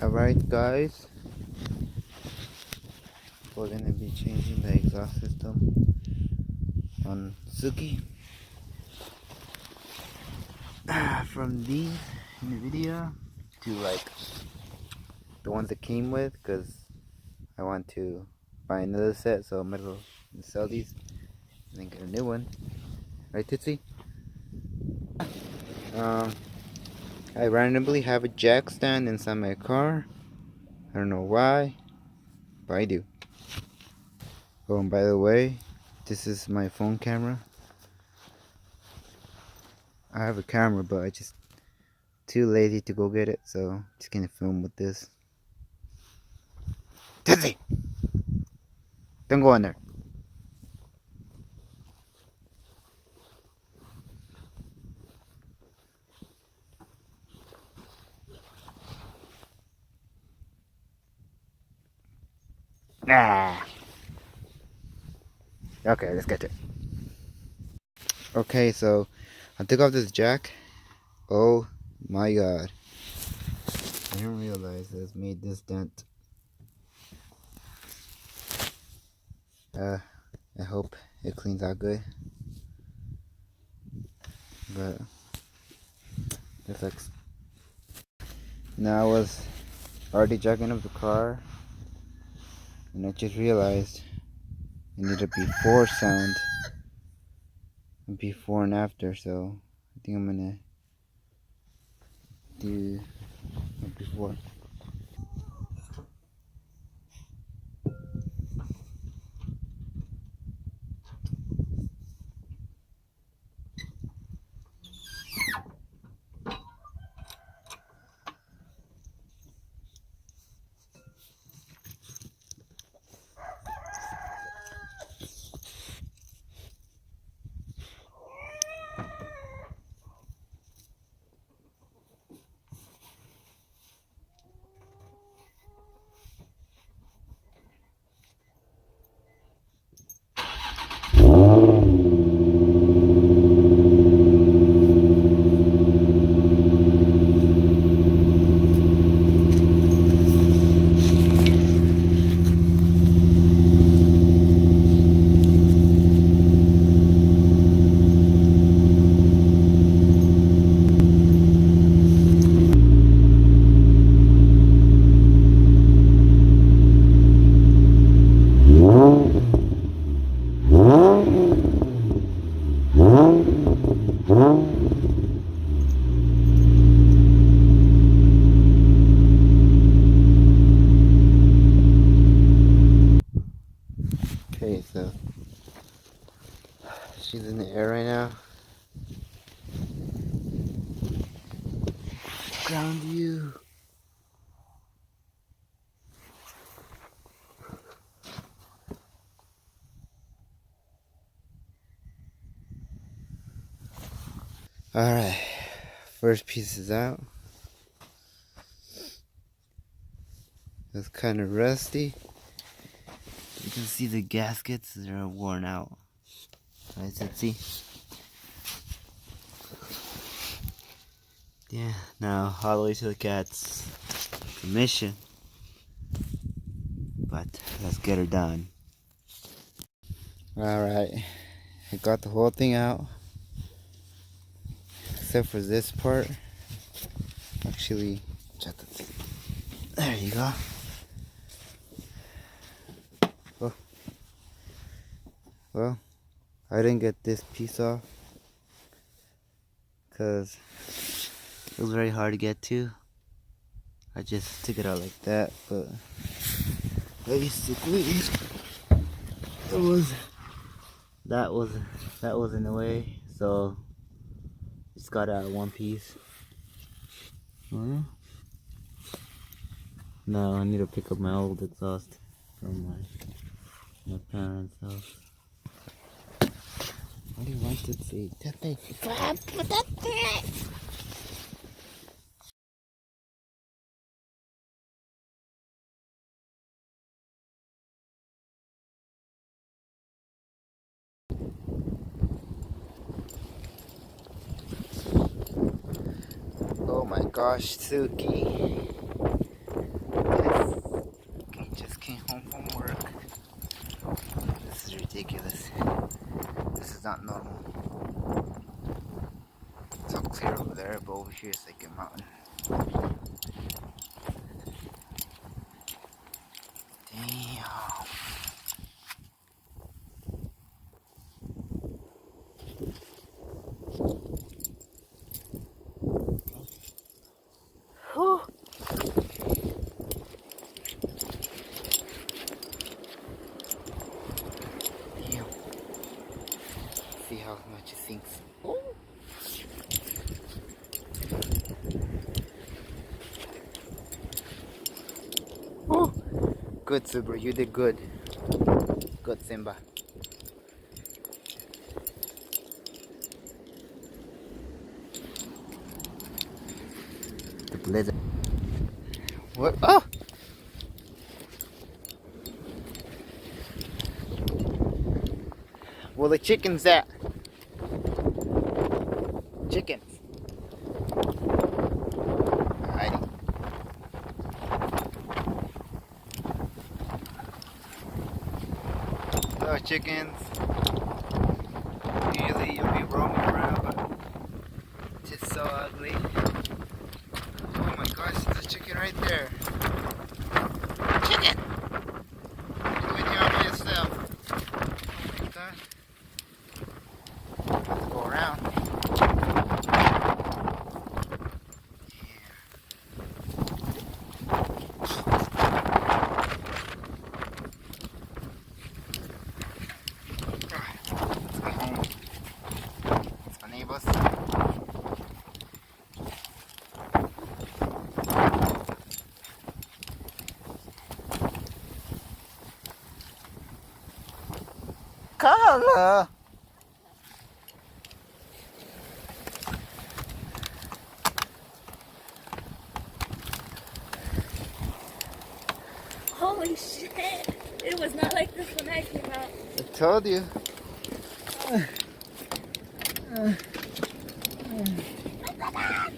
Alright guys, we're gonna be changing the exhaust system on Suki from these Invidia to like the ones that came with, because I want to buy another set, so I'm gonna sell these and then get a new one. Right, Tootsie? Um, I randomly have a jack stand inside my car. I don't know why, but I do. Oh, and by the way, this is my phone camera. I have a camera, but I just too lazy to go get it, so just gonna film with this. Tootsie! Don't go in there. Ah. Okay, let's get it. Okay, so I took off this jack. Oh my god. I didn't realize it's made this dent. I hope it cleans out good. But it looks. Now I was already jacking up the car, and I just realized I need a before sound, before and after. So I think I'm gonna do a before. Okay, so she's in the air right now. Ground you. Alright, first piece is out. It's kind of rusty. You can see the gaskets, they're worn out. Right, see? Yeah, now all the way to the cat's mission. But let's get her done. Alright, I got the whole thing out. Except for this part. Actually, check this. There you go. Well, I didn't get this piece off because it was very hard to get to. I just took it out like that, but basically it was that was in the way, so just got out one piece. Now I need to pick up my old exhaust from my parents' house. What do you want to say? That thing. Oh my gosh, Suki. good, Subaru. You did good. Good, Simba. The blizzard. What? Oh! Well, the chicken's at. Chickens. Alrighty. Hello, chickens. Usually you'll be roaming around, but it's just so ugly. Oh my gosh, there's a chicken right there. Chicken! You're doing here all by yourself. Oh my god. Let's go around. Carla! Holy shit! It was not like this when I came out. I told you. Look at that!